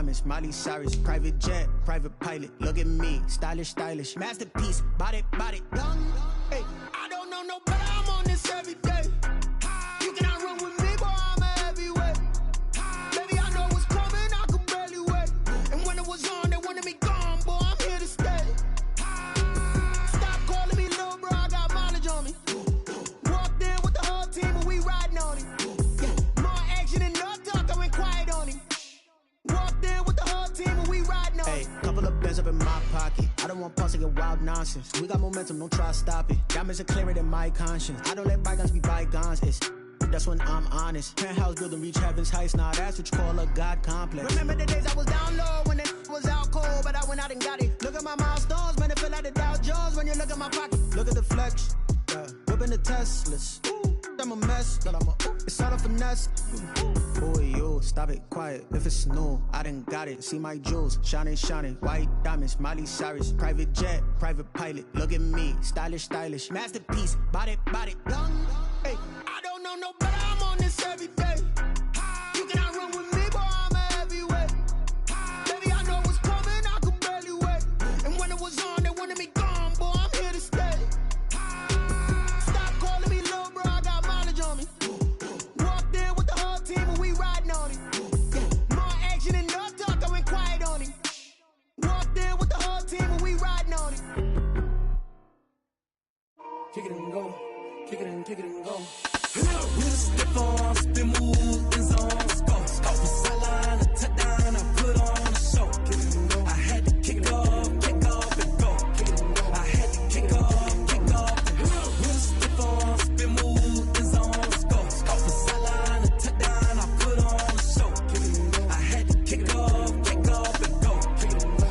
diamonds, Miley Cyrus, private jet, private pilot. Look at me, stylish, stylish, masterpiece, body, body, young. Hey, I don't know no better, I'm on this every day. You cannot run with me, boy, I'm a heavyweight. Baby, I know what's coming, I could barely wait. And when it was on, they wanted me gone, boy, I'm here to stay. Stop calling me little bro, I got mileage on me. Walked in with the whole team, and we riding on it. Yeah, more action and no talk, I went quiet on him. Walked in with the whole team, and we riding on it. Hey, couple of bands up in my pocket. I don't want pulse to get wild nonsense. We got momentum, don't try to stop it. Diamonds are clearer than my conscience. I don't let bygones be bygones. That's when I'm honest. Penthouse building, reach heaven's heights. Now that's what you call a God complex. Remember the days I was down low when it was out cold, but I went out and got it. Look at my milestones, man, it feel like the Dow Jones when you look at my pocket. Look at the flex, whipping the Teslas. I'm a mess, but it's all a finesse. Boy, you, stop it, quiet. If it's new, I done got it. See my jewels, shining, shining. White diamonds, Miley Cyrus, private jet, private pilot. Look at me, stylish, stylish, masterpiece, body, body, young. Hey, I don't know no better, I'm on this every day. You cannot run with me, boy, I'm a heavyweight. Baby, I know what's coming, I could barely wait. And when it was on, they wanted me gone, boy, I'm here to stay. Stop calling me little bro, I got mileage on me. Walked in with the whole team, and we riding on it. Yeah, more action and no talk, I went quiet on him. Walked in with the whole team, and we riding on it. Kick it and go. Kick it and go. With a stiff arm, spin move, in zone, score. From sideline to touchdown, I put on a show. I had to kick off and go. I had to kick off and go. With a stiff arm, spin move, in zone, score. From sideline to touchdown, I put on a show. I had to kick off and go.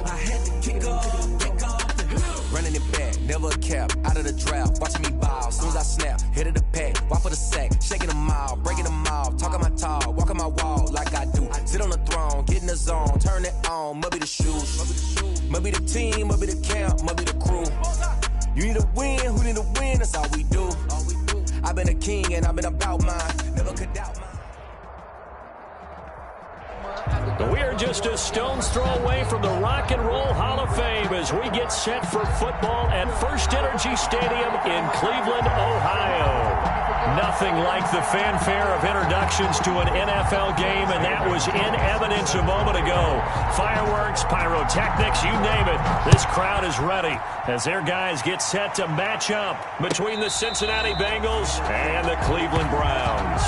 I had to kick off and go. Running it back, never a cap, out of the draft, watching me bow. Soon as I snap, hit of the pack, walk for the sack, shaking them out, breaking them out, talking my talk, walking my wall like I do. Sit on the throne, get in the zone, turn it on, maybe the shoes, maybe the team, maybe the camp, maybe the crew. You need a win, who need a win, that's all we do. I've been a king and I've been about mine, never could doubt mine. We are just a stone's throw away from the Rock and Roll Hall of Fame as we get set for football at First Energy Stadium in Cleveland, Ohio. Nothing like the fanfare of introductions to an NFL game, and that was in evidence a moment ago. Fireworks, pyrotechnics, you name it. This crowd is ready as their guys get set to match up between the Cincinnati Bengals and the Cleveland Browns.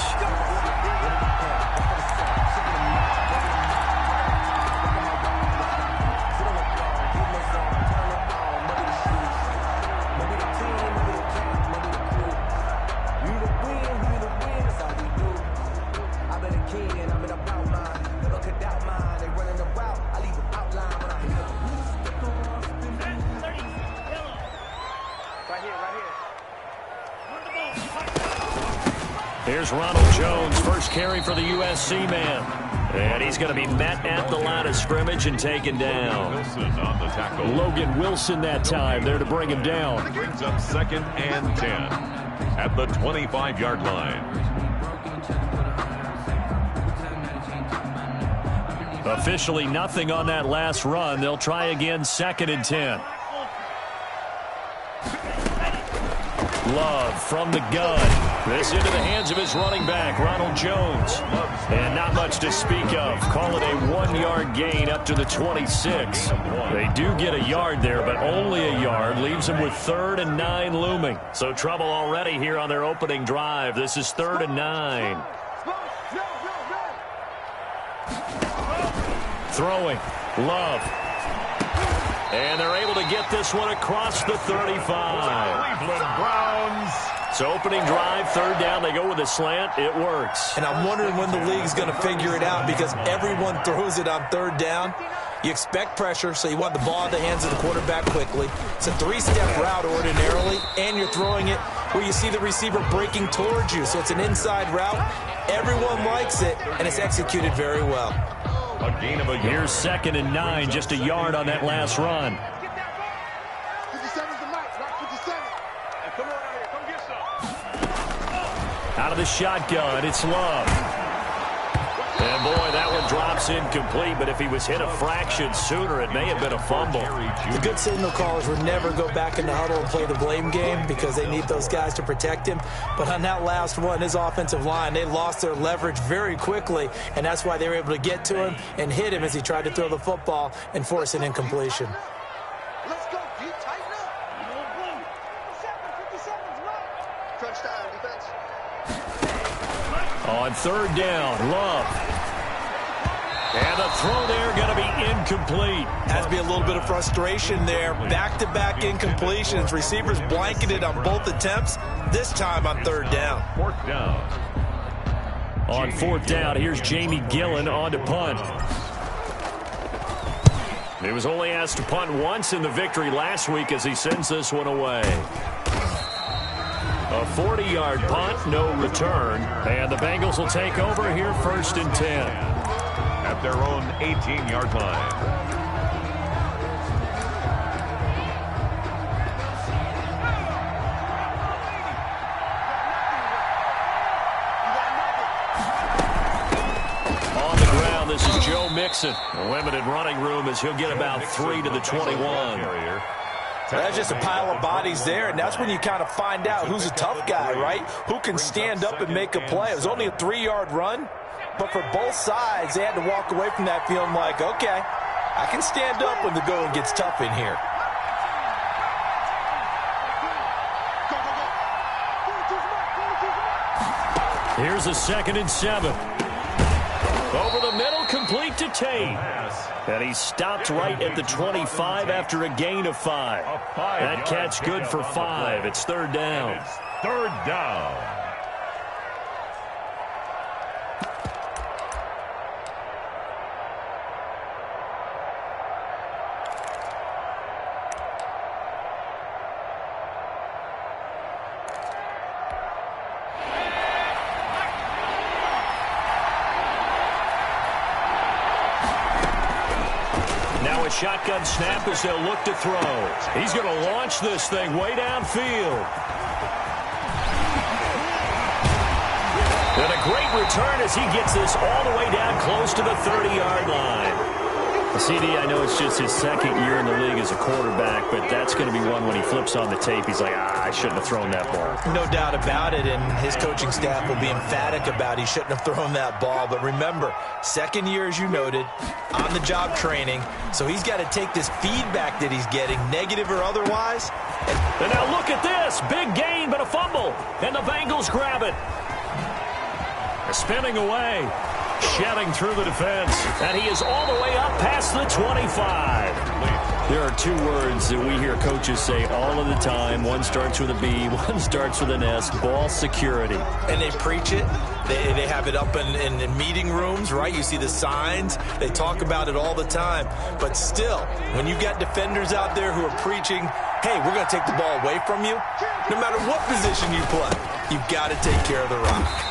Here's Ronald Jones, first carry for the USC man. And he's going to be met at the line of scrimmage and taken down. Wilson on the tackle. Logan Wilson that time there to bring him down. Brings up 2nd and 10 at the 25-yard line. Officially nothing on that last run. They'll try again 2nd and 10. Love from the gun. This into the hands of his running back, Ronald Jones. And not much to speak of. Call it a 1-yard gain up to the 26. They do get a yard there, but only a yard. Leaves them with 3rd and 9 looming. So trouble already here on their opening drive. This is 3rd and 9. Throwing. Love. And they're able to get this one across the 35. Cleveland Browns. So opening drive, 3rd down. They go with a slant. It works. And I'm wondering when the league's going to figure it out because everyone throws it on 3rd down. You expect pressure, so you want the ball in the hands of the quarterback quickly. It's a 3-step route ordinarily, and you're throwing it where you see the receiver breaking towards you. So it's an inside route. Everyone likes it, and it's executed very well. A gain of a yard. Here's 2nd and 9, just a yard on that last run. Out of the shotgun, it's Love. And boy, that one drops incomplete, but if he was hit a fraction sooner, it may have been a fumble. The good signal callers would never go back in the huddle and play the blame game because they need those guys to protect him. But on that last one, his offensive line, they lost their leverage very quickly, and that's why they were able to get to him and hit him as he tried to throw the football and force an incompletion. Let's go, D. Tighten up. Crunch time, defense. On third down, Love. And the throw there going to be incomplete. Has to be a little bit of frustration there. Back-to-back incompletions. Receivers blanketed on both attempts, this time on third down. Fourth down. On fourth down, here's Jamie Gillen on to punt. He was only asked to punt once in the victory last week as he sends this one away. A 40-yard punt, no return. And the Bengals will take over here first and 10. At their own 18-yard line. On the ground, this is Joe Mixon. A limited running room as he'll get about 3 to the 21. That's just a pile of bodies there, and that's when you kind of find out who's a tough guy, right? Who can stand up and make a play. It was only a 3-yard run, but for both sides, they had to walk away from that feeling like, okay, I can stand up when the going gets tough in here. Here's a 2nd and 7. Over the middle, complete to Tate. And he stopped right at the 25 after a gain of 5. That catch good for 5. It's third down. It's third down. Shotgun snap as they'll look to throw. He's going to launch this thing way downfield. And a great return as he gets this all the way down close to the 30-yard line. CD, I know it's just his second year in the league as a quarterback, but that's going to be one when he flips on the tape. He's like, I shouldn't have thrown that ball. No doubt about it, and his coaching staff will be emphatic about he shouldn't have thrown that ball. But remember, second year, as you noted, on-the-job training, so he's got to take this feedback that he's getting, negative or otherwise. And now look at this. Big gain, but a fumble. And the Bengals grab it. Spinning away. Shedding through the defense. And he is all the way up past the 25. There are 2 words that we hear coaches say all of the time. One starts with a B, one starts with an S. Ball security. And they preach it. They have it up in meeting rooms, right? You see the signs. They talk about it all the time. But still, when you got defenders out there who are preaching, hey, we're going to take the ball away from you, no matter what position you play, you've got to take care of the rock.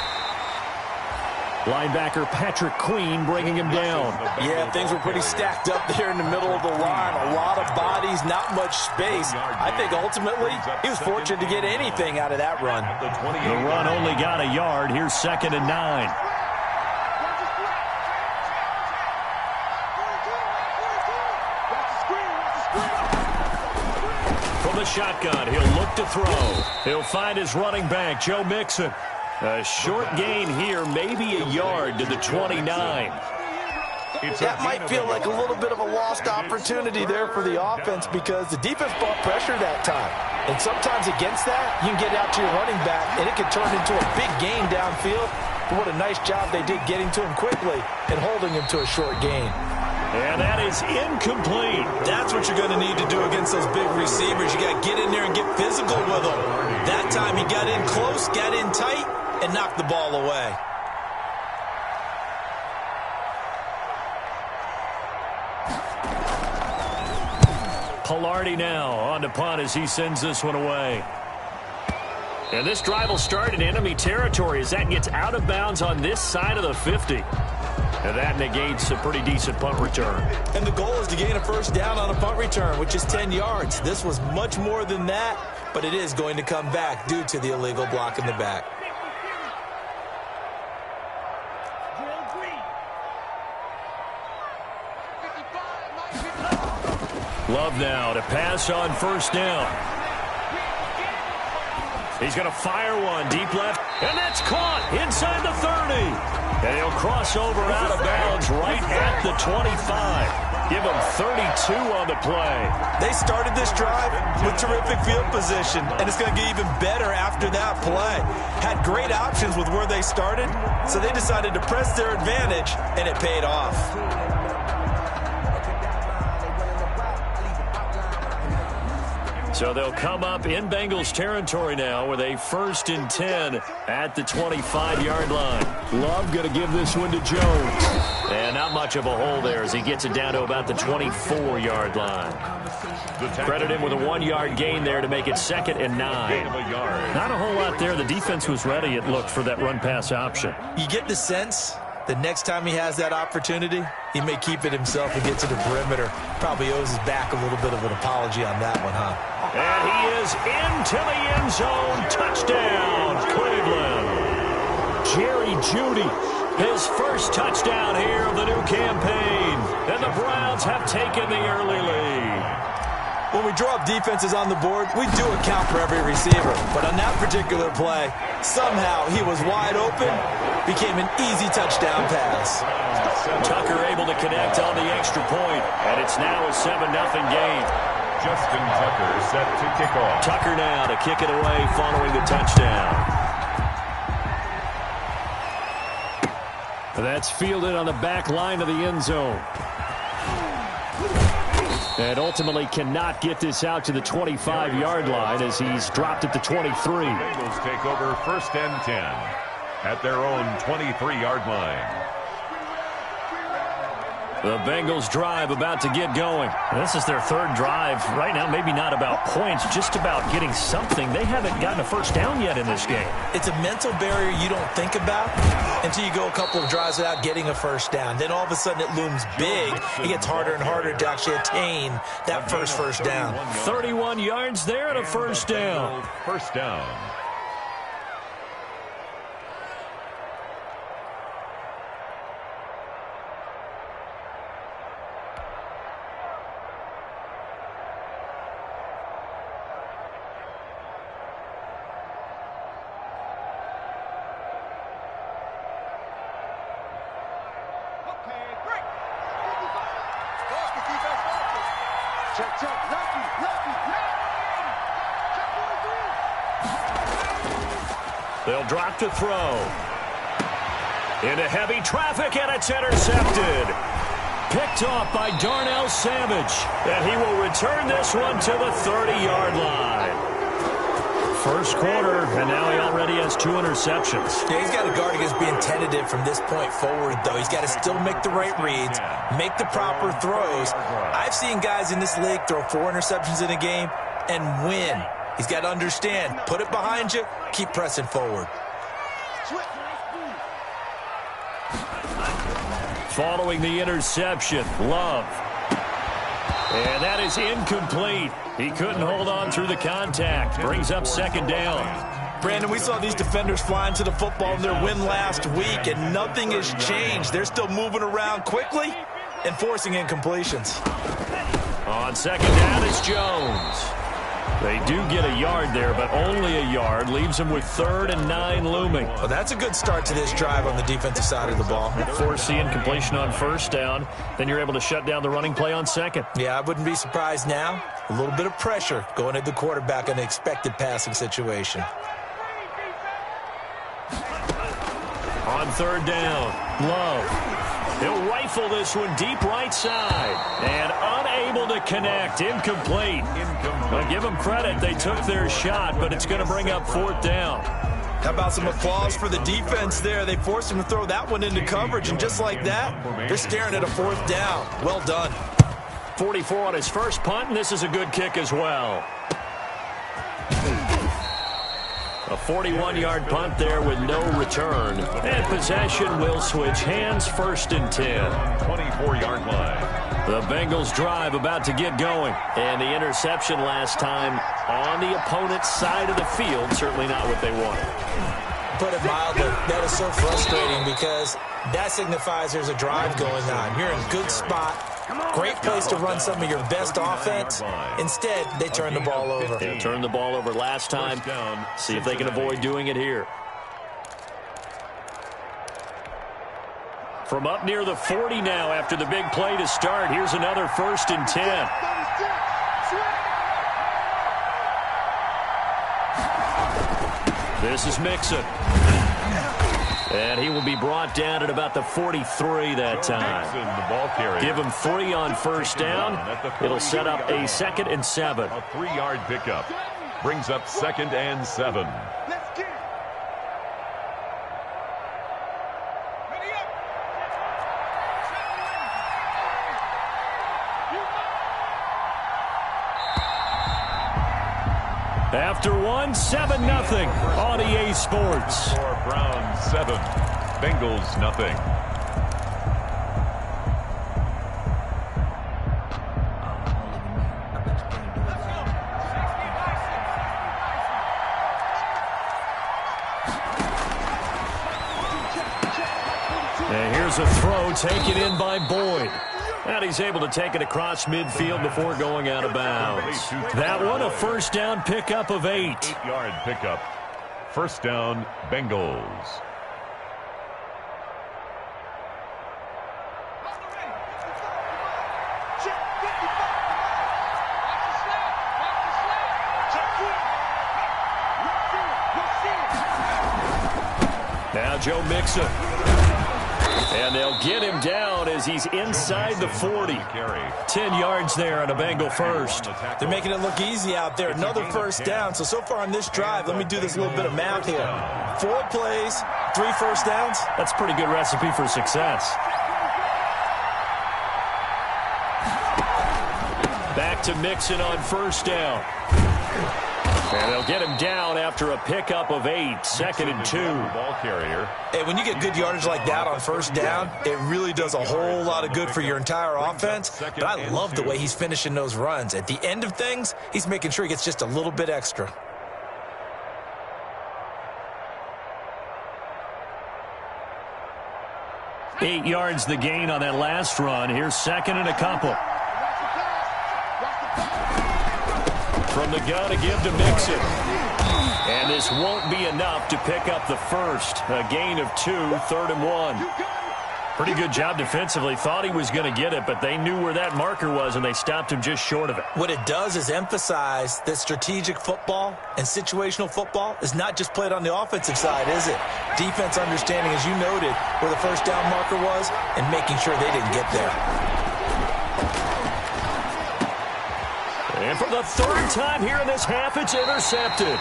Linebacker Patrick Queen bringing him down. Yeah, things were pretty stacked up there in the middle of the line. A lot of bodies, not much space. I think ultimately he was fortunate to get anything out of that run. The run only got a yard. Here's 2nd and 9. From the shotgun, he'll look to throw. He'll find his running back, Joe Mixon. A short gain here, maybe a yard to the 29. That might feel like a little bit of a lost opportunity there for the offense because the defense brought pressure that time. And sometimes against that, you can get out to your running back, and it can turn into a big gain downfield. But what a nice job they did getting to him quickly and holding him to a short gain. And that is incomplete. That's what you're going to need to do against those big receivers. You got to get in there and get physical with them. That time he got in close, got in tight, and knocked the ball away. Palardy now on to punt as he sends this one away. And this drive will start in enemy territory as that gets out of bounds on this side of the 50. And that negates a pretty decent punt return. And the goal is to gain a first down on a punt return, which is 10 yards. This was much more than that, but it is going to come back due to the illegal block in the back. Love now to pass on first down. He's going to fire one deep left, and that's caught inside the 30. And he'll cross over out of bounds right at the 25. Give him 32 on the play. They started this drive with terrific field position, and it's going to get even better after that play. Had great options with where they started, so they decided to press their advantage, and it paid off. So they'll come up in Bengals territory now with a 1st and 10 at the 25-yard line. Love going to give this one to Jones. And not much of a hole there as he gets it down to about the 24-yard line. Credit him with a 1-yard gain there to make it 2nd and 9. Not a whole lot there. The defense was ready, it looked, for that run-pass option. You get the sense the next time he has that opportunity, he may keep it himself and get to the perimeter. Probably owes his back a little bit of an apology on that one, huh? And he is into the end zone. Touchdown, Cleveland. Jerry Jeudy, his first touchdown here of the new campaign. And the Browns have taken the early lead. When we draw up defenses on the board, we do account for every receiver. But on that particular play, somehow he was wide open, became an easy touchdown pass. Tucker able to connect on the extra point, and it's now a 7-0 game. Justin Tucker set to kick off. Tucker now to kick it away following the touchdown. That's fielded on the back line of the end zone. And ultimately cannot get this out to the 25-yard line as he's dropped at the 23. Bengals take over 1st and 10 at their own 23-yard line. The Bengals drive about to get going. This is their 3rd drive. Right now, maybe not about points, just about getting something. They haven't gotten a first down yet in this game. It's a mental barrier you don't think about until you go a couple of drives without getting a first down. Then all of a sudden it looms big. It gets harder and harder to actually attain that first down. 31 yards there and a first down. First down. They'll drop to throw. Into heavy traffic, and it's intercepted. Picked off by Darnell Savage. And he will return this one to the 30-yard line. First quarter, and now he already has 2 interceptions. Yeah, he's got to guard against being tentative from this point forward, though. He's got to still make the right reads, make the proper throws. I've seen guys in this league throw 4 interceptions in a game and win. He's got to understand, put it behind you, keep pressing forward. Following the interception, Love. And that is incomplete. He couldn't hold on through the contact. Brings up 2nd down. Brandon, we saw these defenders flying to the football in their win last week, and nothing has changed. They're still moving around quickly and forcing incompletions. On 2nd down, it's Jones. They do get a yard there, but only a yard. Leaves them with 3rd and 9 looming. Well, that's a good start to this drive on the defensive side of the ball. Force the incompletion on 1st down. Then you're able to shut down the running play on 2nd. Yeah, I wouldn't be surprised now. A little bit of pressure going at the quarterback in an expected passing situation. On 3rd down, Love. He'll rifle this one deep right side. And unable to connect. Incomplete. Well, give them credit. They took their shot, but it's going to bring up 4th down. How about some applause for the defense there? They forced him to throw that one into coverage, and just like that, they're staring at a 4th down. Well done. 44 on his first punt, and this is a good kick as well. A 41-yard punt there with no return. And possession will switch hands, 1st and 10. 24-yard line. The Bengals drive about to get going. And the interception last time on the opponent's side of the field. Certainly not what they wanted. Put it mildly, that is so frustrating because that signifies there's a drive going on. You're in a good spot. Great place to run some of your best offense. Instead, they turn the ball over. They turned the ball over last time. See if they can avoid doing it here. From up near the 40 now after the big play to start. Here's another 1st and 10. This is Mixon. And he will be brought down at about the 43 that time. Give him 3 on 1st down. It'll set up a 2nd and 7. A 3-yard pickup brings up 2nd and 7. After 1, 7-0 on EA Sports. For Browns 7, Bengals nothing. And here's a throw taken in by Boyd. And he's able to take it across midfield before going out of bounds. That one, a 1st down pickup of 8. 8-yard pickup. 1st down, Bengals. Now Joe Mixon. And they'll get him down as he's inside the 40. 10 yards there on a Bengal 1st. They're making it look easy out there. Another 1st down. So far on this drive, let me do this little bit of math here. 4 plays, 3 1st downs. That's a pretty good recipe for success. Back to Mixon on 1st down. And they'll get him down after a pickup of 8, 2nd and 2. Ball carrier. Hey, when you get good yardage like that on 1st down, it really does a whole lot of good for your entire offense. But I love the way he's finishing those runs. At the end of things, he's making sure he gets just a little bit extra. Eight yards the gain on that last run. Here's 2nd and a couple. From the gun to give to Mixon. And this won't be enough to pick up the 1st. A gain of 2, 3rd and 1. Pretty good job defensively. Thought he was going to get it, but they knew where that marker was, and they stopped him just short of it. What it does is emphasize that strategic football and situational football is not just played on the offensive side, is it? Defense understanding, as you noted, where the 1st down marker was and making sure they didn't get there. And for the 3rd time here in this half, it's intercepted.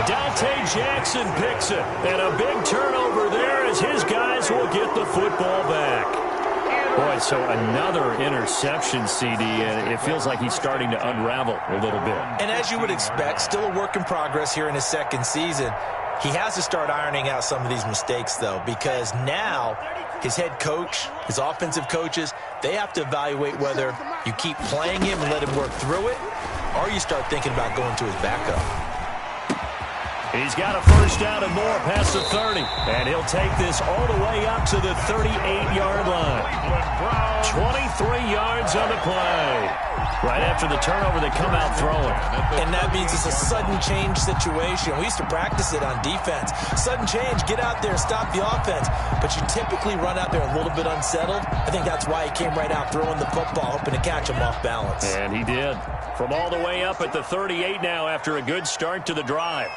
Dante Jackson picks it. And a big turnover there as his guys will get the football back. Boy, so another interception, CD, and it feels like he's starting to unravel a little bit. And as you would expect, still a work in progress here in his 2nd season. He has to start ironing out some of these mistakes, though, because now his head coach, his offensive coaches, they have to evaluate whether you keep playing him and let him work through it, or you start thinking about going to his backup. He's got a 1st down and more past the 30. And he'll take this all the way up to the 38-yard line. 23 yards on the play. Right after the turnover, they come out throwing. And that means it's a sudden change situation. We used to practice it on defense. Sudden change, get out there, stop the offense. But you typically run out there a little bit unsettled. I think that's why he came right out throwing the football, hoping to catch him off balance. And he did. From all the way up at the 38 now after a good start to the drive.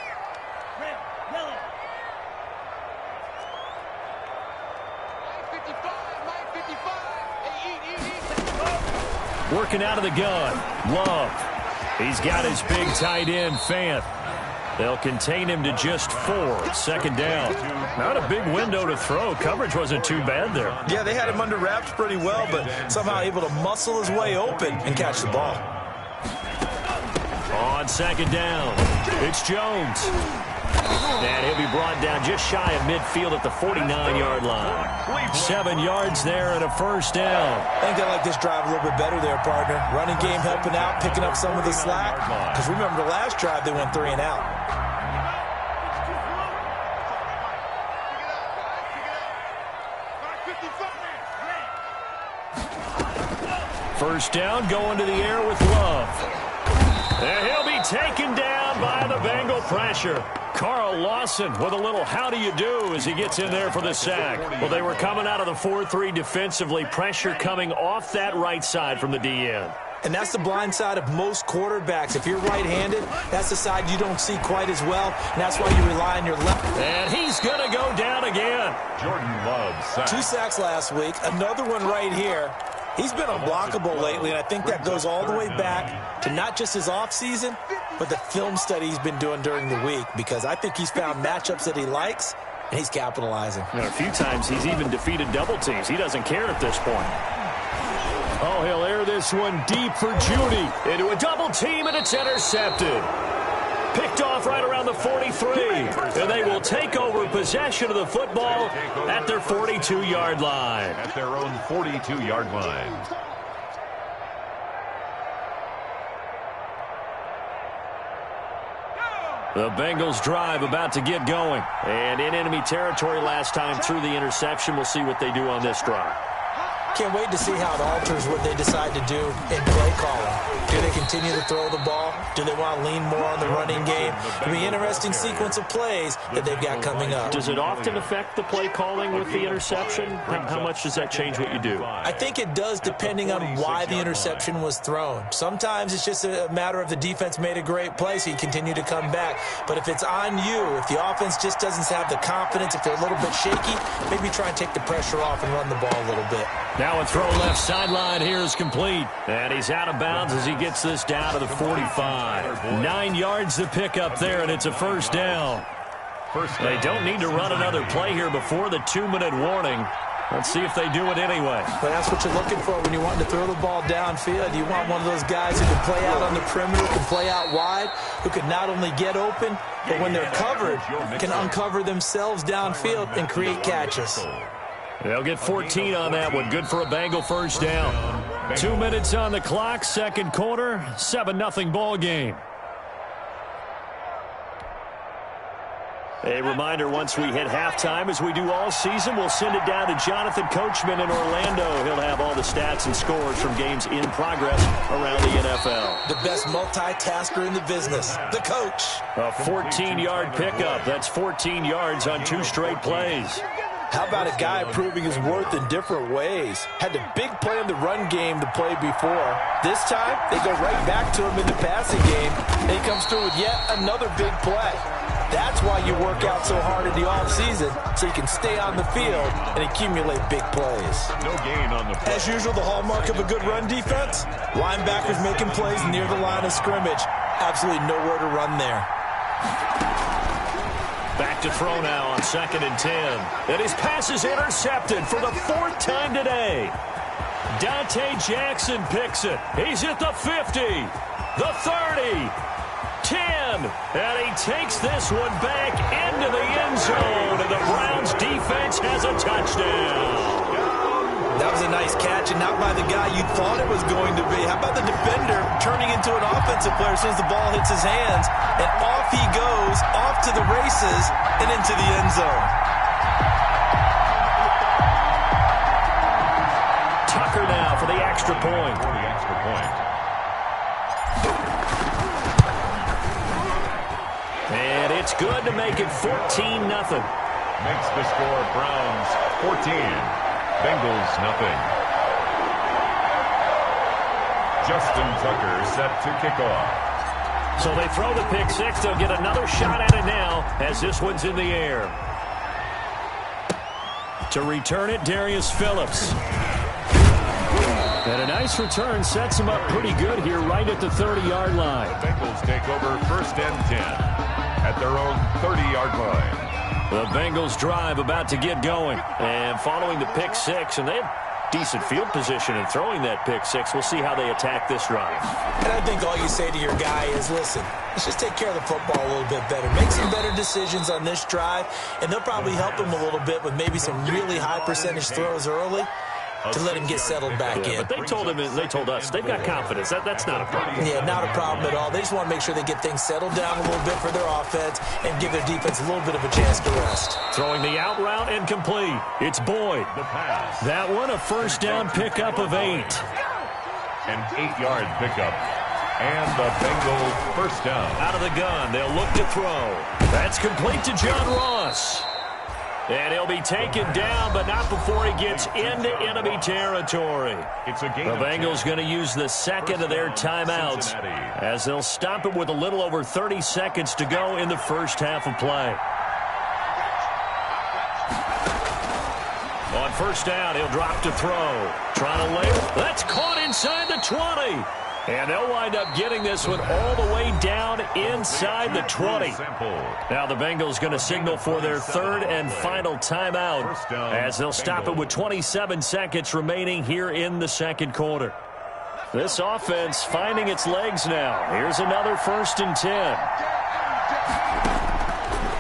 Working out of the gun, Love. He's got his big tight end, Fant. They'll contain him to just 4, 2nd down. Not a big window to throw. Coverage wasn't too bad there. Yeah, they had him under wraps pretty well, but somehow able to muscle his way open and catch the ball. On 2nd down, it's Jones. And he'll be brought down just shy of midfield at the 49-yard line. 7 yards there and a 1st down. I think they like this drive a little bit better there, partner. Running game helping out, picking up some of the slack. Because remember the last drive, they went 3 and out. First down, going to the air with Love. And he'll be taken down by the Bengal pressure. Carl Lawson with a little how do you do as he gets in there for the sack. Well, they were coming out of the 4-3 defensively. Pressure coming off that right side from the DN. And that's the blind side of most quarterbacks. If you're right-handed, that's the side you don't see quite as well, and that's why you rely on your left. And he's going to go down again. Jordan Love sack. 2 sacks last week, another one right here. He's been unblockable lately, and I think that goes all the way back to not just his offseason, but the film study he's been doing during the week, because I think he's found matchups that he likes, and he's capitalizing. A few times he's even defeated double teams. He doesn't care at this point. Oh, he'll air this one deep for Judy. Into a double team, and it's intercepted. Picked off right around the 43. And they will take over possession of the football at their 42-yard line. At their own 42-yard line. The Bengals drive about to get going. And in enemy territory last time through the interception. We'll see what they do on this drive. Can't wait to see how it alters what they decide to do in play calling. Do they continue to throw the ball? Do they want to lean more on the running game? It'll be an interesting sequence of plays that they've got coming up. Does it often affect the play calling with the interception? How much does that change what you do? I think it does, depending on why the interception was thrown. Sometimes it's just a matter of the defense made a great play, so you continue to come back. But if it's on you, if the offense just doesn't have the confidence, if they're a little bit shaky, maybe try and take the pressure off and run the ball a little bit. Now a throw left sideline here is complete. And he's out of bounds as he gets this down to the 45. 9 yards to pick up there, and it's a first down. They don't need to run another play here before the 2-minute warning. Let's see if they do it anyway. But that's what you're looking for when you want to throw the ball downfield. You want one of those guys who can play out on the perimeter, can play out wide, who can not only get open, but when they're covered, can uncover themselves downfield and create catches. They'll get 14 on that one. Good for a Bengal first down. 2 minutes on the clock, second quarter, 7-0 ball game. A reminder, once we hit halftime, as we do all season, we'll send it down to Jonathan Coachman in Orlando. He'll have all the stats and scores from games in progress around the NFL. The best multitasker in the business, the coach. A 14-yard pickup. That's 14 yards on 2 straight plays. How about a guy proving his worth in different ways? Had the big play in the run game to play before. This time, they go right back to him in the passing game, and he comes through with yet another big play. That's why you work out so hard in the offseason, so you can stay on the field and accumulate big plays. No gain on the play. As usual, the hallmark of a good run defense, linebackers making plays near the line of scrimmage. Absolutely nowhere to run there. Back to throw now on 2nd and 10. And his pass is intercepted for the 4th time today. Dante Jackson picks it. He's at the 50, the 30, 10. And he takes this one back into the end zone. And the Browns defense has a touchdown. That was a nice catch, and not by the guy you thought it was going to be. How about the defender turning into an offensive player as soon as the ball hits his hands, and off he goes, off to the races, and into the end zone. Tucker now for the extra point. And it's good to make it 14-0. Makes the score Browns 14. Bengals nothing. Justin Tucker set to kick off. So they throw the pick six. They'll get another shot at it now as this one's in the air. To return it, Darius Phillips. And a nice return sets him up pretty good here right at the 30-yard line. The Bengals take over 1st and 10 at their own 30-yard line. The Bengals drive about to get going. And following the pick six, and they have decent field position in throwing that pick six. We'll see how they attack this drive. And I think all you say to your guy is, listen, let's just take care of the football a little bit better. Make some better decisions on this drive, and they'll probably help him a little bit with maybe some really high percentage throws early to let him get settled back in. But they told us they've got confidence. That's not a problem. Yeah, not a problem at all. They just want to make sure they get things settled down a little bit for their offense and give their defense a little bit of a chance to rest. Throwing the out route and complete. It's Boyd. The pass. That one a first down pickup of 8. An 8-yard pickup. And the Bengals first down. Out of the gun, they'll look to throw. That's complete to John Ross. And he'll be taken down, but not before he gets into enemy territory. It's a game. The Bengals going to use the second of their timeouts as they'll stop it with a little over 30 seconds to go in the first half of play. On first down, he'll drop to throw. Trying to lay. That's caught inside the 20. And they'll wind up getting this one all the way down inside the 20. Now the Bengals going to signal for their third and final timeout as they'll stop it with 27 seconds remaining here in the second quarter. This offense finding its legs now. Here's another 1st and 10.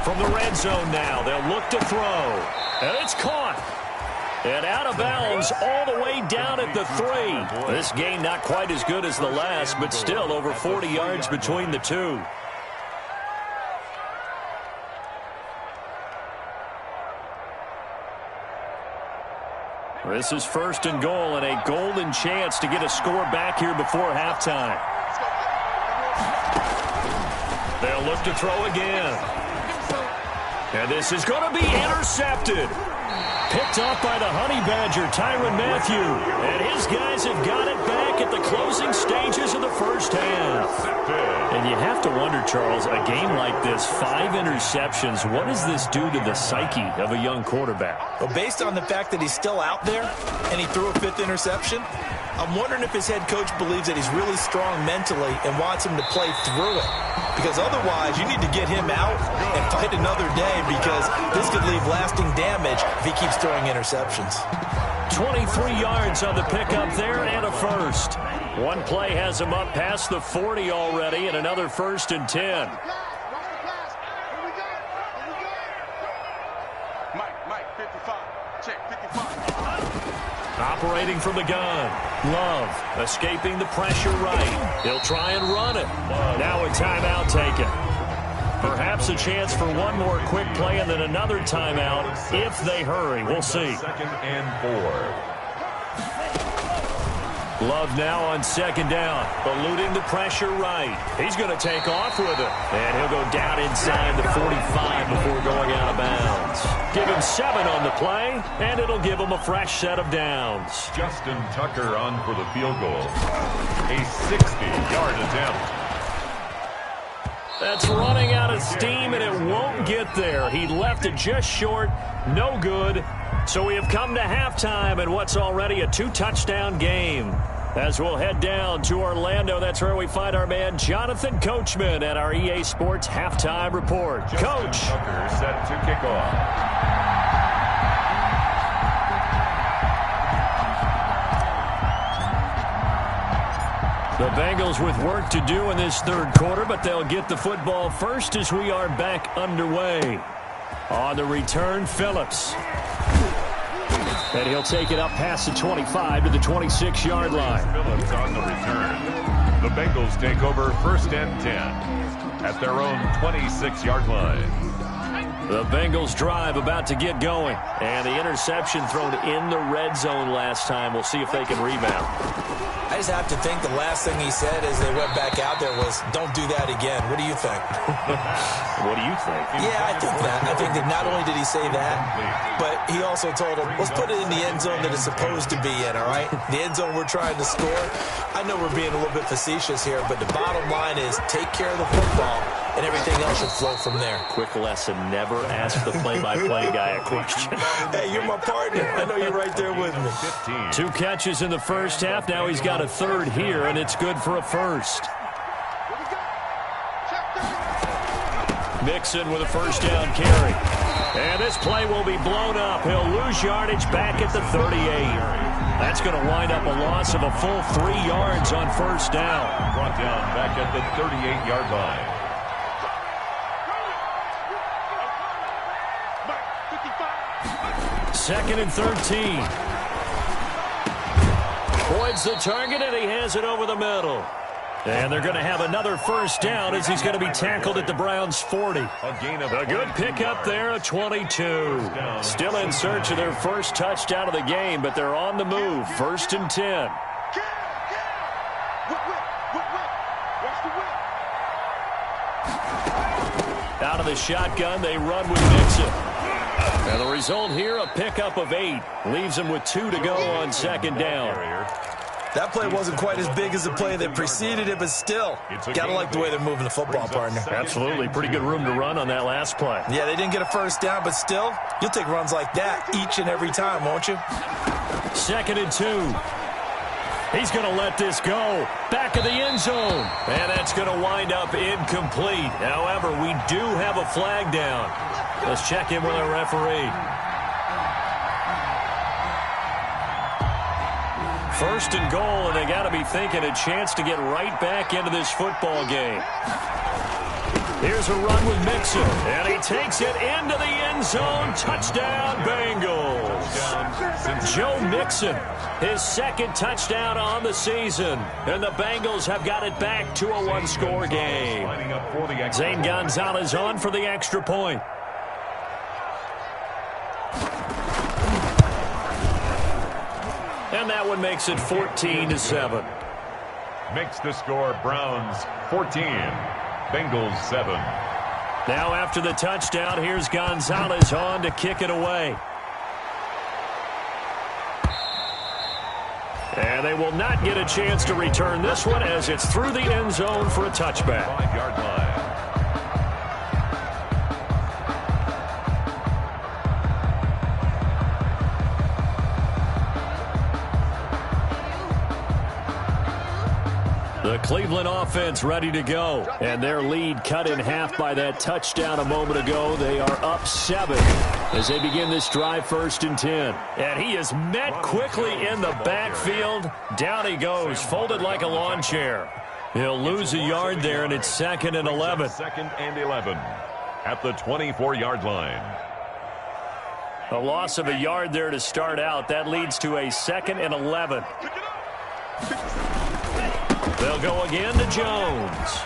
From the red zone now, they'll look to throw. And it's caught. And out of bounds all the way down at the 3. This gain not quite as good as the last, but still over 40 yards between the two. This is 1st and goal and a golden chance to get a score back here before halftime. They'll look to throw again. And this is going to be intercepted. Picked off by the Honey Badger, Tyrann Mathieu. And his guys have got it back at the closing stages of the first half. And you have to wonder, Charles, a game like this, 5 interceptions, what does this do to the psyche of a young quarterback? Well, based on the fact that he's still out there and he threw a 5th interception, I'm wondering if his head coach believes that he's really strong mentally and wants him to play through it. Because otherwise, you need to get him out and fight another day because this could leave lasting damage if he keeps throwing interceptions. 23 yards on the pickup there and a first. One play has him up past the 40 already and another 1st and 10. Mike, 55. Check, 55. Operating from the gun. Love escaping the pressure right. He'll try and run it. Now a timeout taken. Perhaps a chance for one more quick play and then another timeout if they hurry. We'll see. 2nd and 4. Love now on 2nd down, eluding the pressure right. He's going to take off with it. And he'll go down inside the 45 before going out of bounds. Give him 7 on the play, and it'll give him a fresh set of downs. Justin Tucker on for the field goal. A 60-yard attempt. That's running out of steam, and it won't get there. He left it just short. No good. So we have come to halftime in what's already a 2-touchdown game. As we'll head down to Orlando, that's where we find our man Jonathan Coachman at our EA Sports Halftime Report. Justin Coach. Tucker set to kick off. The Bengals with work to do in this third quarter, but they'll get the football first as we are back underway. On the return, Phillips. And he'll take it up past the 25 to the 26-yard line. Phillips on the return. The Bengals take over 1st and 10 at their own 26-yard line. The Bengals drive about to get going. And the interception thrown in the red zone last time. We'll see if they can rebound. I just have to think the last thing he said as they went back out there was, don't do that again. What do you think? What do you think? Yeah, I think that. I think that not only did he say that, but he also told him, let's put it in the end zone that it's supposed to be in, all right? The end zone we're trying to score. I know we're being a little bit facetious here, but the bottom line is take care of the football, and everything else should flow from there. Quick lesson, never ask the play-by-play guy a question. Hey, you're my partner. I know you're right there with me. 2 catches in the first half. Now he's got a third here, and it's good for a first. Mixon with a first down carry. And this play will be blown up. He'll lose yardage back at the 38. That's going to wind up a loss of a full 3 yards on first down. Brought down back at the 38-yard line. 2nd and 13. Boyd's the target, and he has it over the middle. And they're going to have another first down as he's going to be tackled at the Browns' 40. A good pickup there, a 22. Still in search of their first touchdown of the game, but they're on the move. 1st and 10. Out of the shotgun, they run with Mixon. And the result here, a pickup of 8. Leaves them with 2 to go on second down. That play wasn't quite as big as the play that preceded it, but still, got to like the way they're moving the football, partner. Absolutely. Pretty good room to run on that last play. Yeah, they didn't get a first down, but still, you'll take runs like that each and every time, won't you? Second and 2. He's going to let this go. Back of the end zone. And that's going to wind up incomplete. However, we do have a flag down. Let's check in with our referee. First and goal, and they got to be thinking a chance to get right back into this football game. Here's a run with Mixon, and he takes it into the end zone. Touchdown, Bengals. Joe Mixon, his second touchdown on the season, and the Bengals have got it back to a one-score game. Zane Gonzalez on for the extra point. And that one makes it 14-7. Makes the score Browns 14, Bengals 7. Now after the touchdown, here's Gonzalez on to kick it away. And they will not get a chance to return this one as it's through the end zone for a touchback. 5-yard line. The Cleveland offense ready to go. And their lead cut in half by that touchdown a moment ago. They are up 7 as they begin this drive, 1st and 10. And he is met quickly in the backfield. Down he goes, folded like a lawn chair. He'll lose a yard there, and it's 2nd and 11. 2nd and 11 at the 24-yard line. A loss of a yard there to start out. That leads to a 2nd and 11. They'll go again to Jones.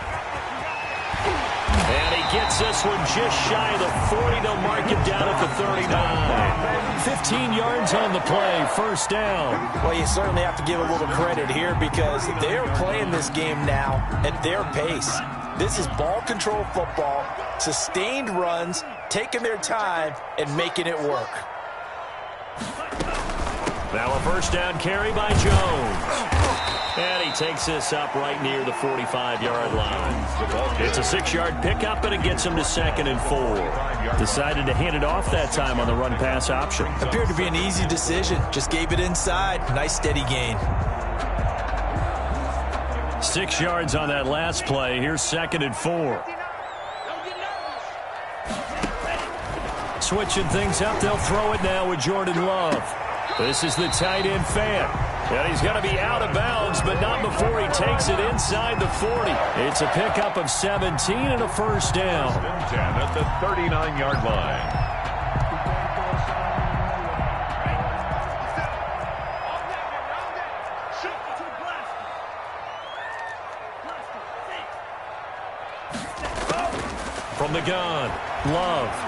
And he gets this one just shy of the 40. They'll mark it down at the 39. 15 yards on the play, 1st down. Well, you certainly have to give a little credit here because they're playing this game now at their pace. This is ball control football, sustained runs, taking their time, and making it work. Now a 1st down carry by Jones. And he takes this up right near the 45-yard line. It's a 6-yard pickup, and it gets him to 2nd and 4. Decided to hand it off that time on the run-pass option. Appeared to be an easy decision. Just gave it inside. Nice steady gain. 6 yards on that last play. Here's 2nd and 4. Switching things up. They'll throw it now with Jordan Love. This is the tight end Fant. And he's going to be out of bounds, but not before he takes it inside the 40. It's a pickup of 17 and a 1st down. 10 at the 39-yard line. From the gun, Love.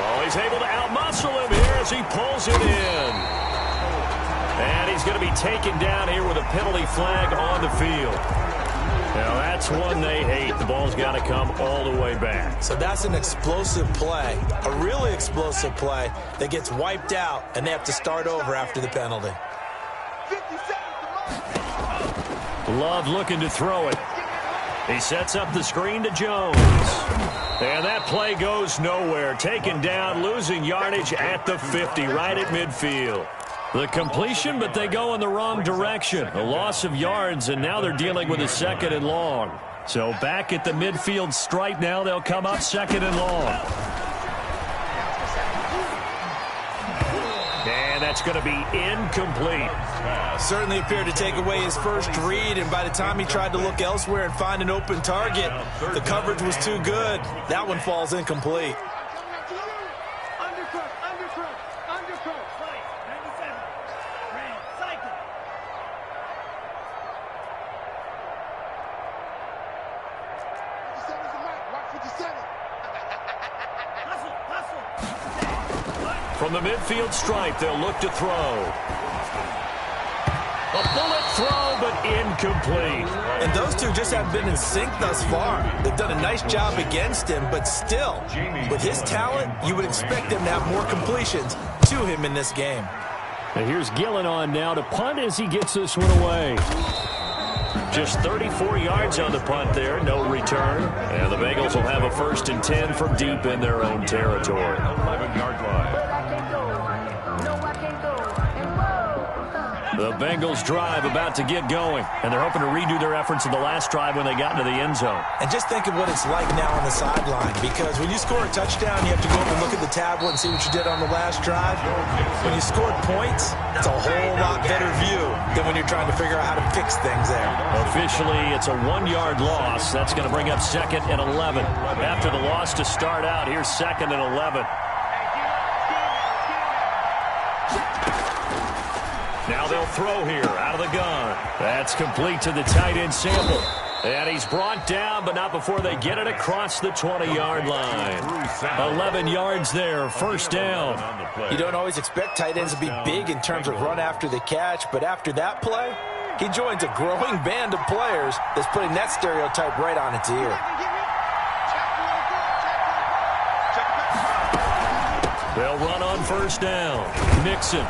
Oh, he's able to outmuscle him here as he pulls it in. And he's going to be taken down here with a penalty flag on the field. Now, that's one they hate. The ball's got to come all the way back. So that's an explosive play, a really explosive play that gets wiped out, and they have to start over after the penalty. Love looking to throw it. He sets up the screen to Jones. And that play goes nowhere. Taken down, losing yardage at the 50, right at midfield. The completion, but they go in the wrong direction. A loss of yards, and now they're dealing with a 2nd and long. So back at the midfield stripe now, they'll come up 2nd and long. And that's going to be incomplete. Certainly appeared to take away his first read, and by the time he tried to look elsewhere and find an open target, the coverage was too good. That one falls incomplete. From the midfield stripe, they'll look to throw. A bullet throw, but incomplete. and those two just haven't been in sync thus far. They've done a nice job against him, but still, with his talent, you would expect them to have more completions to him in this game. And here's Gillen on now to punt as he gets this one away. Just 34 yards on the punt there, no return. And the Bengals will have a 1st and 10 from deep in their own territory. 11-yard line. The Bengals drive about to get going, and they're hoping to redo their efforts in the last drive when they got into the end zone. And just think of what it's like now on the sideline, because when you score a touchdown, you have to go over and look at the tablet and see what you did on the last drive. When you scored points, it's a whole lot better view than when you're trying to figure out how to fix things there. Officially, it's a 1-yard loss. That's going to bring up 2nd and 11. After the loss to start out, here's 2nd and 11. Now they'll throw here out of the gun. That's complete to the tight end Sample. And he's brought down, but not before they get it across the 20-yard line. 11 yards there, 1st down. You don't always expect tight ends to be big in terms of run after the catch, but after that play, he joins a growing band of players that's putting that stereotype right on its ear. They'll run on 1st down. Mixon.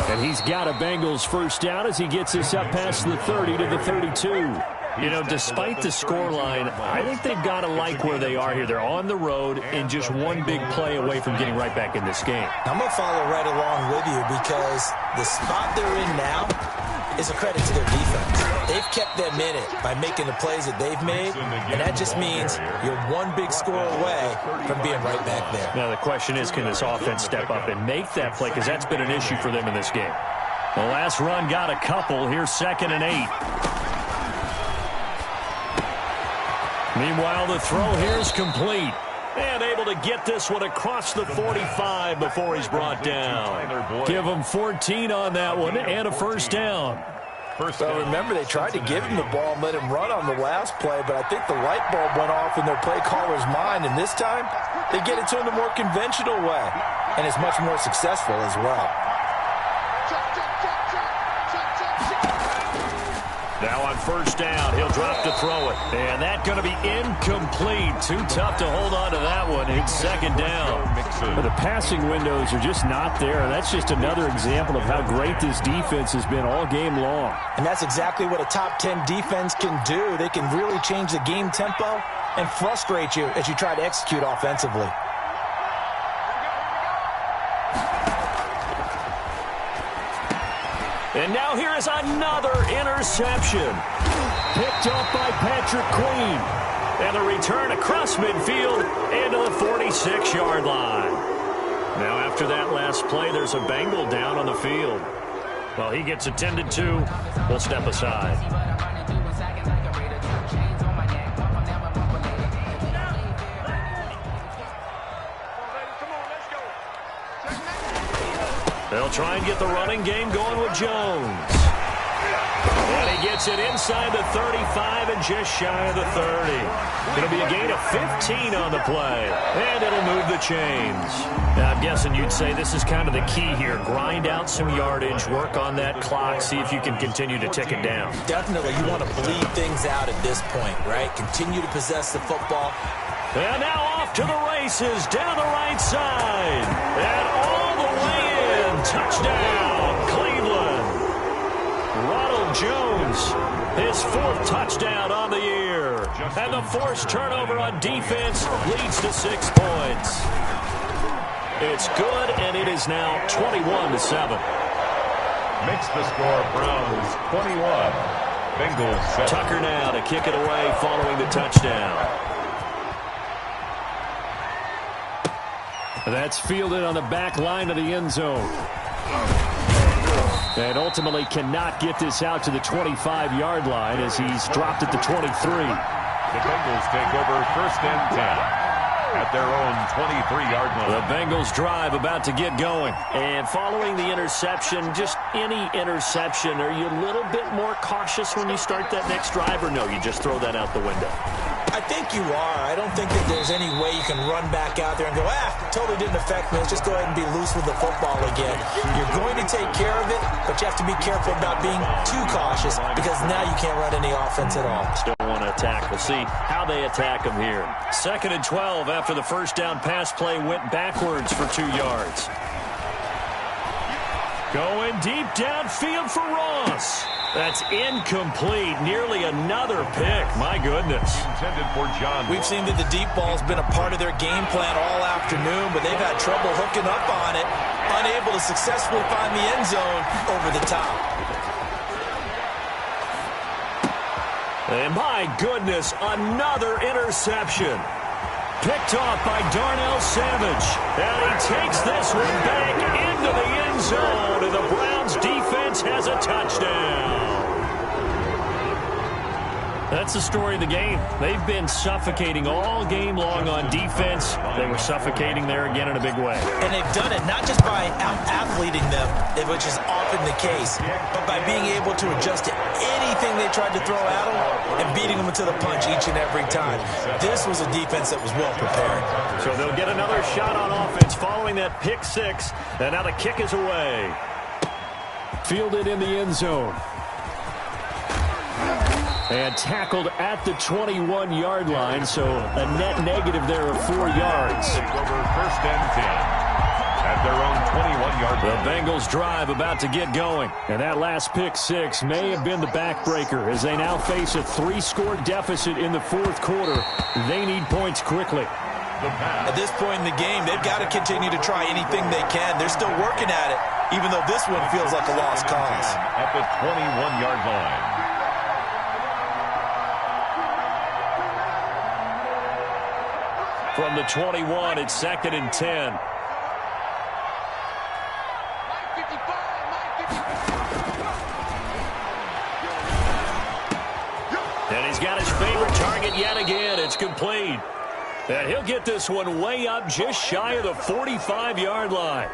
And he's got a Bengals 1st down as he gets this up past the 30 to the 32. You know, despite the scoreline, I think they've got to like where they are here. They're on the road and just one big play away from getting right back in this game. I'm going to follow right along with you because the spot they're in now is a credit to their defense. They've kept them in it by making the plays that they've made, and that just means you're one big score away from being right back there. Now the question is, can this offense step up and make that play? Because that's been an issue for them in this game. The last run got a couple. Here's 2nd and 8. Meanwhile, the throw here's complete. And able to get this one across the 45 before he's brought down. Give him 14 on that one and a 1st down. Well, remember, they tried to give him the ball and let him run on the last play, but I think the light bulb went off in their play caller's mind, and this time they get it to him the more conventional way, and it's much more successful as well. Now on 1st down, he'll drop to throw it. And that's going to be incomplete. Too tough to hold on to that one. It's 2nd down. But the passing windows are just not there. And that's just another example of how great this defense has been all game long. And that's exactly what a top 10 defense can do. They can really change the game tempo and frustrate you as you try to execute offensively. And now here is another interception. Picked up by Patrick Queen. And a return across midfield into the 46-yard line. Now after that last play, there's a Bengal down on the field. Well, he gets attended to. We'll step aside. They'll try and get the running game going with Jones. And he gets it inside the 35 and just shy of the 30. It'll be a gain of 15 on the play. And it'll move the chains. Now, I'm guessing you'd say this is kind of the key here. Grind out some yardage, work on that clock, see if you can continue to tick it down. Definitely, you want to bleed things out at this point, right? Continue to possess the football. And now off to the races down the right side. And all the way in. Touchdown, Cleveland. Ronald Jones, his 4th touchdown on the year. And the forced turnover on defense leads to 6 points. It's good, and it is now 21-7. Makes the score Browns 21. Bengals 7. Tucker now to kick it away following the touchdown. That's fielded on the back line of the end zone. And ultimately cannot get this out to the 25-yard line as he's dropped at the 23. The Bengals take over 1st and 10 at their own 23-yard line. The Bengals drive about to get going. And following the interception, just any interception, are you a little bit more cautious when you start that next drive, or no, you just throw that out the window? I think you are. I don't think that there's any way you can run back out there and go, totally didn't affect me. Let's just go ahead and be loose with the football again. You're going to take care of it, but you have to be careful about being too cautious because now you can't run any offense at all. Still want to attack. We'll see how they attack them here. 2nd and 12 after the first down pass play went backwards for 2 yards. Going deep downfield for Ross. That's incomplete. Nearly another pick. My goodness. Intended for John. We've seen that the deep ball's been a part of their game plan all afternoon, but they've had trouble hooking up on it, unable to successfully find the end zone over the top. And my goodness, another interception. Picked off by Darnell Savage. And he takes this one back into the end zone. And the Browns defense has a touchdown. That's the story of the game. They've been suffocating all game long on defense. They were suffocating there again in a big way. And they've done it not just by out-athleting them, which is often the case, but by being able to adjust to anything they tried to throw at them and beating them to the punch each and every time. This was a defense that was well prepared. So they'll get another shot on offense following that pick six. And now the kick is away. Fielded in the end zone. And tackled at the 21-yard line, so a net negative there of 4 yards. Take over 1st and 10 at their own 21-yard line. The Bengals drive about to get going. And that last pick six may have been the backbreaker as they now face a 3-score deficit in the 4th quarter. They need points quickly. At this point in the game, they've got to continue to try anything they can. They're still working at it, even though this one feels like a lost cause. At the 21-yard line. From the 21, it's 2nd and 10. And he's got his favorite target yet again. It's complete. And he'll get this one way up just shy of the 45-yard line.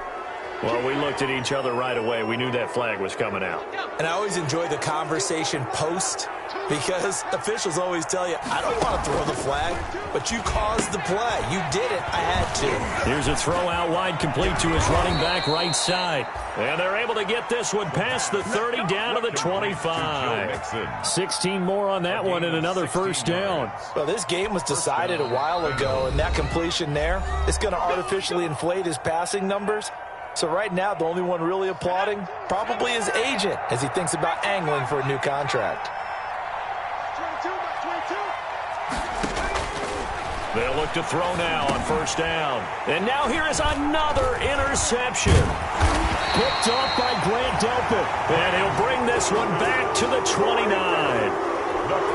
Well, we looked at each other right away. We knew that flag was coming out. And I always enjoy the conversation post because officials always tell you, I don't want to throw the flag, but you caused the play. You did it. I had to. Here's a throw out wide complete to his running back right side. And they're able to get this one past the 30 down to the 25. 16 more on that one and another first down. Well, this game was decided a while ago, and that completion there is going to artificially inflate his passing numbers. So right now, the only one really applauding probably his agent as he thinks about angling for a new contract. They'll look to throw now on first down. And now here is another interception. Picked off by Grant Delpit. And he'll bring this one back to the 29.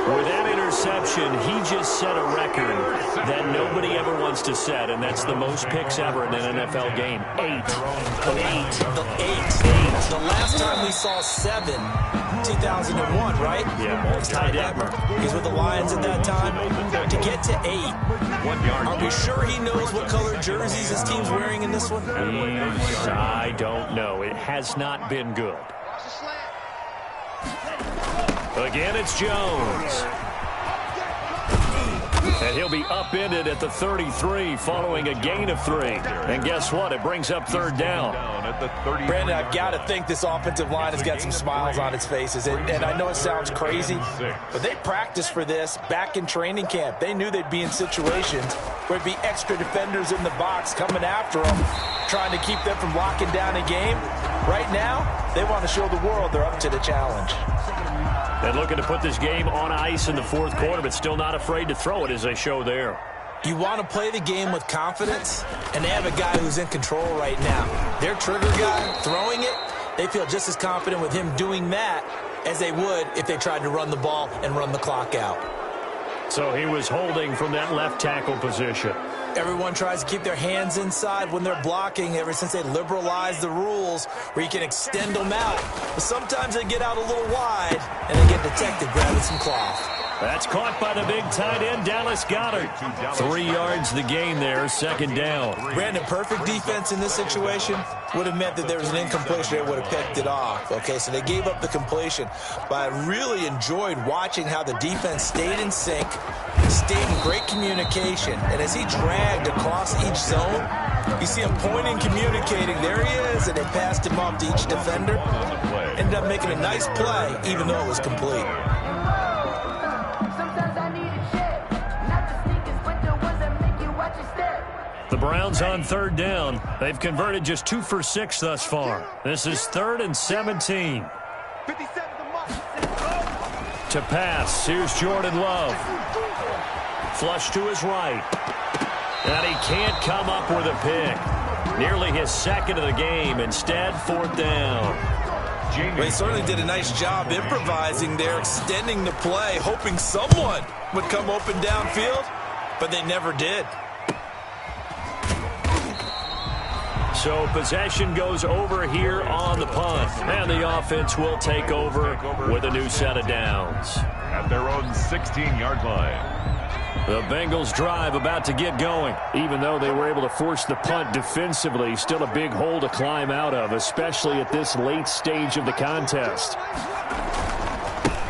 With that interception, he just set a record that nobody ever wants to set, and that's the most picks ever in an NFL game. 8. The last time we saw 7, 2001, right? Yeah, it's Ty Detmer. He's with the Lions at that time. To get to 8, are we sure he knows what color jerseys his team's wearing in this one? I don't know. It has not been good. Again, it's Jones. And he'll be upended at the 33 following a gain of 3. And guess what? It brings up 3rd down. Brandon, I've got to think this offensive line has got some smiles on its faces. And I know it sounds crazy, but they practiced for this back in training camp. They knew they'd be in situations where it'd be extra defenders in the box coming after them, trying to keep them from locking down a game. Right now, they want to show the world they're up to the challenge. And looking to put this game on ice in the 4th quarter, but still not afraid to throw it as they show there. You want to play the game with confidence, and they have a guy who's in control right now. Their trigger guy throwing it, they feel just as confident with him doing that as they would if they tried to run the ball and run the clock out. So he was holding from that left tackle position. Everyone tries to keep their hands inside when they're blocking ever since they liberalized the rules where you can extend them out. But sometimes they get out a little wide and they get detected grabbing some cloth. That's caught by the big tight end, Dallas Goedert. 3 yards the gain there, second down. Brandon, perfect defense in this situation would have meant that there was an incompletion. They would have picked it off. Okay, so they gave up the completion. But I really enjoyed watching how the defense stayed in sync, stayed in great communication. And as he dragged across each zone, you see him pointing, communicating. There he is, and they passed him off to each defender. Ended up making a nice play, even though it was complete. The Browns on third down. They've converted just 2 for 6 thus far. This is 3rd and 17. To pass, here's Jordan Love. Flush to his right. And he can't come up with a pick. Nearly his second of the game. Instead, 4th down. Well, he certainly did a nice job improvising there, extending the play, hoping someone would come open downfield, but they never did. So possession goes over here on the punt. And the offense will take over with a new set of downs. At their own 16-yard line. The Bengals drive about to get going. Even though they were able to force the punt defensively, still a big hole to climb out of, especially at this late stage of the contest.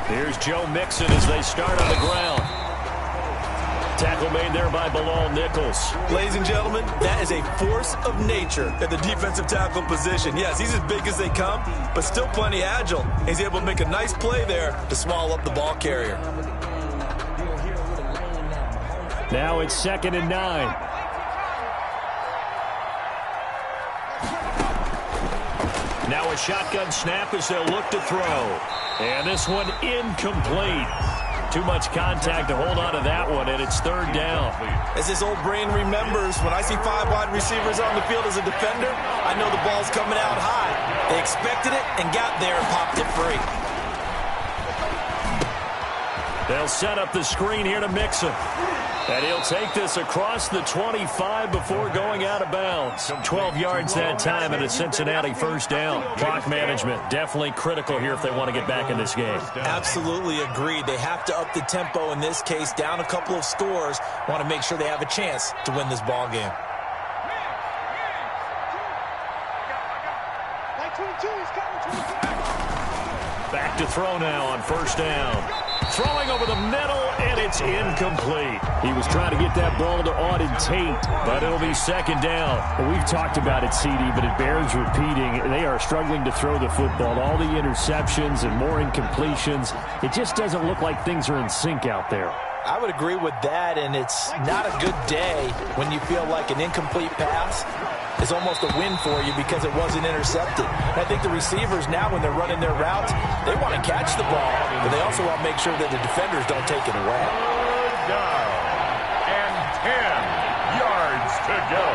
Here's Joe Mixon as they start on the ground. Tackle made there by Bilal Nichols. Ladies and gentlemen, that is a force of nature at the defensive tackle position. Yes, he's as big as they come, but still plenty agile. He's able to make a nice play there to swallow up the ball carrier. Now it's 2nd and 9. Now a shotgun snap as they'll look to throw. And this one incomplete. Too much contact to hold on to that one, and it's 3rd down. As his old brain remembers, when I see 5 wide receivers on the field as a defender, I know the ball's coming out high. They expected it and got there and popped it free. They'll set up the screen here to Mixon. And he'll take this across the 25 before going out of bounds. 12 yards that time and a Cincinnati 1st down. Clock management definitely critical here if they want to get back in this game. Absolutely agreed. They have to up the tempo in this case, down a couple of scores. Want to make sure they have a chance to win this ball game. Back to throw now on 1st down. Throwing over the middle, and it's incomplete. He was trying to get that ball to Auden Tate, but it'll be 2nd down. Well, we've talked about it, CD, but it bears repeating. They are struggling to throw the football. All the interceptions and more incompletions. It just doesn't look like things are in sync out there. I would agree with that, and it's not a good day when you feel like an incomplete pass is almost a win for you because it wasn't intercepted. And I think the receivers now, when they're running their routes, they want to catch the ball, but they also want to make sure that the defenders don't take it away. Down. And 10 yards to go.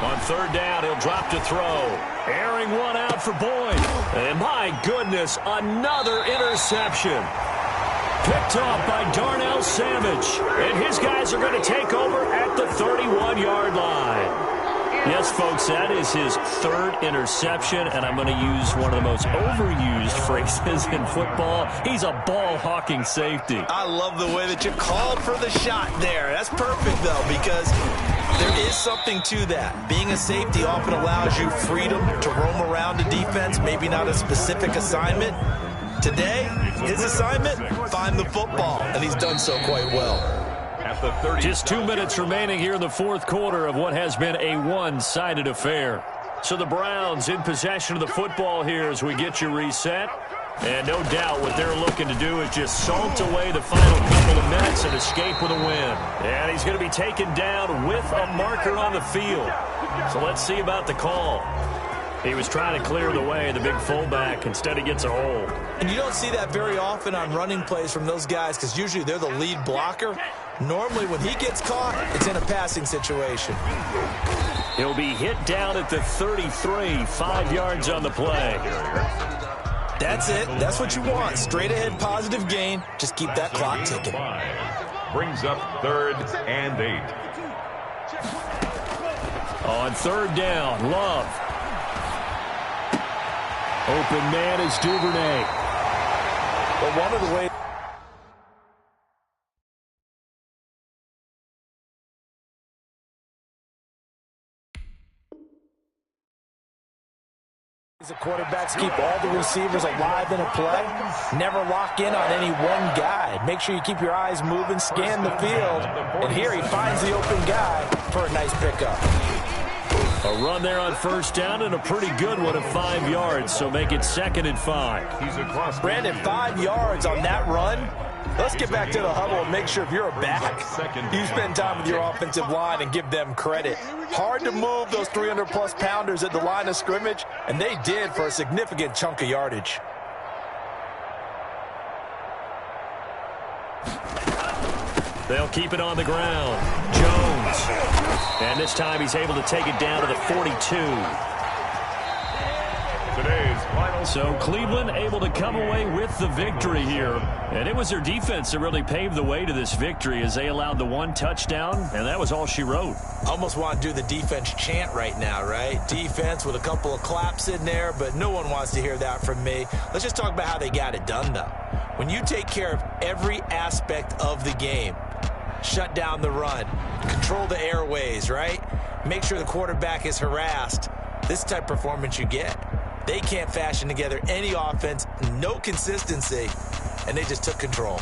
On 3rd down, he'll drop to throw. Airing one out for Boyd. And my goodness, another interception. Picked off by Darnell Savage. And his guys are going to take over at the 31-yard line. Yes, folks, that is his 3rd interception, and I'm going to use one of the most overused phrases in football. He's a ball-hawking safety. I love the way that you called for the shot there. That's perfect, though, because there is something to that. Being a safety often allows you freedom to roam around a defense, maybe not a specific assignment. Today, his assignment, find the football, and he's done so quite well. At the 30. Just 2 minutes remaining here in the 4th quarter of what has been a one-sided affair. So the Browns in possession of the football here as we get you reset. And no doubt what they're looking to do is just salt away the final couple of minutes and escape with a win. And he's going to be taken down with a marker on the field. So let's see about the call. He was trying to clear the way, the big fullback. Instead, he gets a hold. And you don't see that very often on running plays from those guys because usually they're the lead blocker. Normally, when he gets caught, it's in a passing situation. He'll be hit down at the 33, 5 yards on the play. That's it. That's what you want. Straight ahead positive gain. Just keep that clock ticking. Brings up 3rd and 8. On 3rd down, Love. Open man is Duvernay. But one of the ways The quarterbacks keep all the receivers alive in a play. Never lock in on any one guy. Make sure you keep your eyes moving, scan the field. And here he finds the open guy for a nice pickup. A run there on first down and a pretty good one of 5 yards, so make it 2nd and 5. Brandon, 5 yards on that run. Let's get back to the huddle and make sure if you're a back, you spend time with your offensive line and give them credit. Hard to move those 300-plus pounders at the line of scrimmage, and they did for a significant chunk of yardage. They'll keep it on the ground. Jones. And this time he's able to take it down to the 42. So Cleveland able to come away with the victory here. And it was their defense that really paved the way to this victory as they allowed the 1 touchdown, and that was all she wrote. Almost want to do the defense chant right now, right? Defense with a couple of claps in there, but no one wants to hear that from me. Let's just talk about how they got it done, though. When you take care of every aspect of the game, shut down the run, control the airways, right? Make sure the quarterback is harassed. This type of performance you get. They can't fashion together any offense, no consistency, and they just took control.